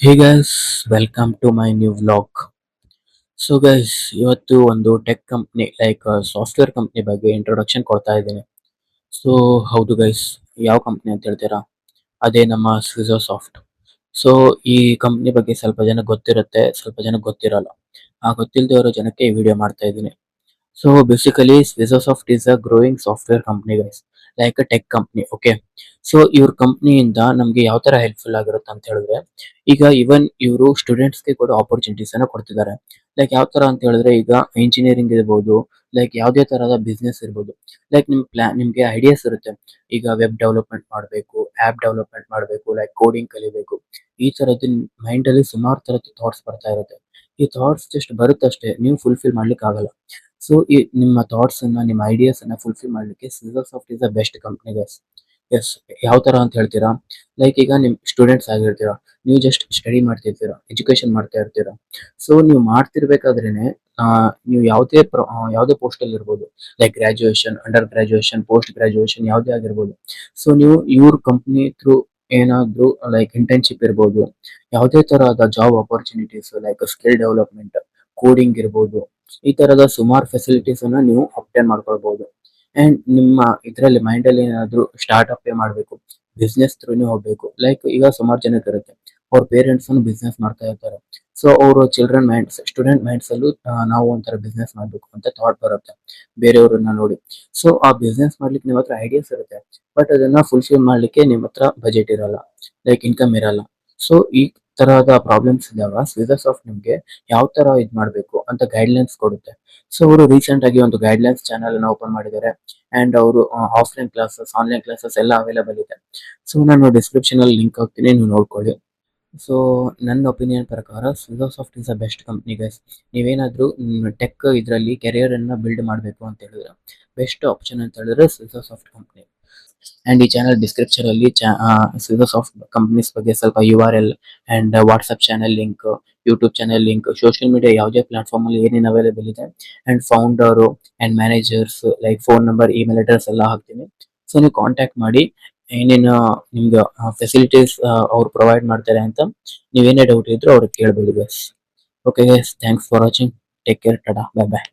Hey guys, welcome to my new vlog. So guys, ಇವತ್ತು ಒಂದು tech company like software company ಬಗ್ಗೆ introduction ಕೊಡ್ತಾ ಇದ್ದೀನಿ. ಸೊ ಹೌದು ಗೈಸ್, ಯಾವ ಕಂಪ್ನಿ ಅಂತ ಹೇಳ್ತೀರಾ? ಅದೇ ನಮ್ಮ ಸ್ವಿಜೋಸಾಫ್ಟ್. ಸೊ ಈ ಕಂಪ್ನಿ ಬಗ್ಗೆ ಸ್ವಲ್ಪ ಜನ ಗೊತ್ತಿರುತ್ತೆ, ಸ್ವಲ್ಪ ಜನ ಗೊತ್ತಿರಲ್ಲ. ಆ ಗೊತ್ತಿಲ್ಲದೆ ಇರೋ ಜನಕ್ಕೆ ಈ ವಿಡಿಯೋ ಮಾಡ್ತಾ ಇದ್ದೀನಿ. So basically, Swisosoft is a growing software company, guys, like a tech company. Okay. So ಇವ್ರ ಕಂಪ್ನಿಯಿಂದ ನಮಗೆ ಯಾವ ತರ ಹೆಲ್ಪ್ಫುಲ್ ಆಗಿರುತ್ತೆ ಅಂತ ಹೇಳಿದ್ರೆ, ಈಗ ಇವನ್ ಇವರು ಸ್ಟೂಡೆಂಟ್ಸ್ಗೆ ಕೂಡ ಆಪರ್ಚುನಿಟೀಸ್ ಅನ್ನ ಕೊಡ್ತಿದ್ದಾರೆ. ಲೈಕ್ ಯಾವ ತರ ಅಂತ ಹೇಳಿದ್ರೆ, ಈಗ ಇಂಜಿನಿಯರಿಂಗ್ ಇರ್ಬೋದು, ಲೈಕ್ ಯಾವುದೇ ತರಹದ ಬಿಸ್ನೆಸ್ ಇರ್ಬೋದು. ಲೈಕ್ ನಿಮ್ಗೆ ಐಡಿಯಾಸ್ ಇರುತ್ತೆ. ಈಗ ವೆಬ್ ಡೆವಲಪ್ಮೆಂಟ್ ಮಾಡಬೇಕು, ಆಪ್ ಡೆವಲಪ್ಮೆಂಟ್ ಮಾಡಬೇಕು, ಲೈಕ್ ಕೋಡಿಂಗ್ ಕಲಿಬೇಕು. ಈ ತರದ್ದು ಮೈಂಡ್ ಅಲ್ಲಿ ಸುಮಾರು ತರದ್ದು ಥಾಟ್ಸ್ ಬರ್ತಾ ಇರುತ್ತೆ. ಈ ಥಾಟ್ಸ್ ಜಸ್ಟ್ ಬರುತ್ತಷ್ಟೇ, ನೀವು ಫುಲ್ಫಿಲ್ ಮಾಡ್ಲಿಕ್ಕೆ ಆಗಲ್ಲ. ಸೊ ಈ ನಿಮ್ಮ ಥಾಟ್ಸ್ ಅನ್ನ, ನಿಮ್ಮ ಐಡಿಯಾಸ್ ಅನ್ನ ಫುಲ್ಫಿಲ್ ಮಾಡ್ಲಿಕ್ಕೆ Swizosoft is the best company guys. Yes. ಯಾವ ತರ ಅಂತ ಹೇಳ್ತೀರಾ? ಲೈಕ್ ಈಗ ನಿಮ್ ಸ್ಟೂಡೆಂಟ್ಸ್ ಆಗಿರ್ತೀರಾ, ನೀವು ಜಸ್ಟ್ ಸ್ಟಡಿ ಮಾಡ್ತಿರ್ತೀರಾ, ಎಜುಕೇಶನ್ ಮಾಡ್ತಾ ಇರ್ತೀರಾ. ಸೊ ನೀವು ಮಾಡ್ತಿರ್ಬೇಕಾದ್ರೇನೆ ನೀವು ಯಾವುದೇ ಪೋಸ್ಟ್ ಅಲ್ಲಿ ಇರ್ಬೋದು, like graduation, under graduation, post graduation ಯಾವುದೇ ಆಗಿರ್ಬೋದು. ಸೊ ನೀವು ಇವ್ರ ಕಂಪ್ನಿ ಥ್ರೂ ಏನಾದ್ರು ಲೈಕ್ ಇಂಟರ್ನ್ಶಿಪ್ ಇರ್ಬೋದು, ಯಾವುದೇ ತರಹದ job opportunities like skill development, coding ಇರ್ಬೋದು, ಈ ತರದ ಸುಮಾರು ಫೆಸಿಲಿಟೀಸ್ ಅನ್ನ ನೀವು ಅಪ್ಟೈನ್ ಮಾಡ್ಕೊಳ್ಬಹುದು. ಅಂಡ್ ನಿಮ್ಮ ಇದರಲ್ಲಿ ಮೈಂಡ್ ಅಲ್ಲಿ ಏನಾದ್ರು ಸ್ಟಾರ್ಟ್ಅಪ್ ಮಾಡಬೇಕು, ಬಿಸ್ನೆಸ್ ಥ್ರೂನೇ ಹೋಗ್ಬೇಕು. ಲೈಕ್ ಈಗ ಸುಮಾರು ಜನಕ್ಕೆ ಇರುತ್ತೆ, ಅವ್ರ ಪೇರೆಂಟ್ಸ್ ಬಿಸ್ನೆಸ್ ಮಾಡ್ತಾ ಇರ್ತಾರೆ. ಸೊ ಅವರು ಚಿಲ್ಡ್ರನ್ ಮೈಂಡ್ಸ್, ಸ್ಟೂಡೆಂಟ್ ಮೈಂಡ್ಸ್ ಅಲ್ಲೂ ನಾವು ಒಂಥರ ಬಿಸ್ನೆಸ್ ಮಾಡ್ಬೇಕು ಅಂತ ಥಾಟ್ ಬರುತ್ತೆ ಬೇರೆಯವ್ರನ್ನ ನೋಡಿ. ಸೊ ಆ ಬಿಸ್ನೆಸ್ ಮಾಡ್ಲಿಕ್ಕೆ ನಿಮ್ಮ ಹತ್ರ ಐಡಿಯಾಸ್ ಇರುತ್ತೆ, ಬಟ್ ಅದನ್ನ ಫುಲ್ಫಿಲ್ ಮಾಡ್ಲಿಕ್ಕೆ ನಿಮ್ಮ ಹತ್ರ ಬಜೆಟ್ ಇರಲ್ಲ, ಲೈಕ್ ಇನ್ಕಮ್ ಇರಲ್ಲ. ಸೊ ಈ ತರಹದ ಪ್ರಾಬ್ಲಮ್ಸ್ ಇದ್ದಾಗ ಸ್ವಿಜೋಸಾಫ್ಟ್ ನಿಮ್ಗೆ ಯಾವ ತರ ಇದ್ ಮಾಡ್ಬೇಕು ಅಂತ ಗೈಡ್ಲೈನ್ಸ್ ಕೊಡುತ್ತೆ. ಸೊ ಅವರು ರೀಸೆಂಟ್ ಆಗಿ ಒಂದು ಗೈಡ್ಲೈನ್ಸ್ ಚಾನಲ್ ಅನ್ನ ಓಪನ್ ಮಾಡಿದ್ದಾರೆ. ಅಂಡ್ ಅವರು ಆಫ್ಲೈನ್ ಕ್ಲಾಸಸ್, ಆನ್ಲೈನ್ ಕ್ಲಾಸಸ್ ಎಲ್ಲ ಅವೈಲೇಬಲ್ ಇದೆ. ಸೊ ನಾನು ಡಿಸ್ಕ್ರಿಪ್ಷನ್ ಅಲ್ಲಿ ಲಿಂಕ್ ಹಾಕ್ತೀನಿ, ನೀವು ನೋಡ್ಕೊಳ್ಳಿ. ಸೊ ನನ್ನ ಒಪಿನಿಯನ್ ಪ್ರಕಾರ Swizosoft is a best company guys. ನೀವೇನಾದ್ರೂ ಟೆಕ್ ಇದರಲ್ಲಿ ಕೆರಿಯರ್ ಅನ್ನ ಬಿಲ್ಡ್ ಮಾಡಬೇಕು ಅಂತ ಹೇಳಿದ್ರೆ, ಬೆಸ್ಟ್ ಆಪ್ಷನ್ ಅಂತ ಹೇಳಿದ್ರೆ ಸ್ವಿಜೋಸಾಫ್ಟ್ ಕಂಪ್ನಿ. ಅಂಡ್ ಈ ಚಾನಲ್ ಡಿಸ್ಕ್ರಿಪ್ಷನ್ ಅಲ್ಲಿ ಸ್ವಿಜೋಸಾಫ್ಟ್ ಕಂಪನೀಸ್ ಬಗ್ಗೆ ಸ್ವಲ್ಪ URL and WhatsApp channel link, YouTube channel link, social media ಯಾವುದೇ ಪ್ಲಾಟ್ಫಾರ್ಮ್ ಅಲ್ಲಿ ಏನೇನು ಅವೈಲೇಬಲ್ ಇದೆ, and founder and managers like phone number, email address ಎಲ್ಲ ಹಾಕ್ತೀನಿ. ಸೊ ನೀವು ಕಾಂಟ್ಯಾಕ್ಟ್ ಮಾಡಿ, ಏನೇನು ನಿಮ್ಗೆ ಫೆಸಿಲಿಟೀಸ್ ಅವ್ರು ಪ್ರೊವೈಡ್ ಮಾಡ್ತಾರೆ ಅಂತ ನೀವೇನೇ ಡೌಟ್ ಇದ್ರು ಅವ್ರಿಗೆ ಕೇಳ್ಬೋದು guys. Okay guys, thanks for watching. Take care, Tata, bye bye.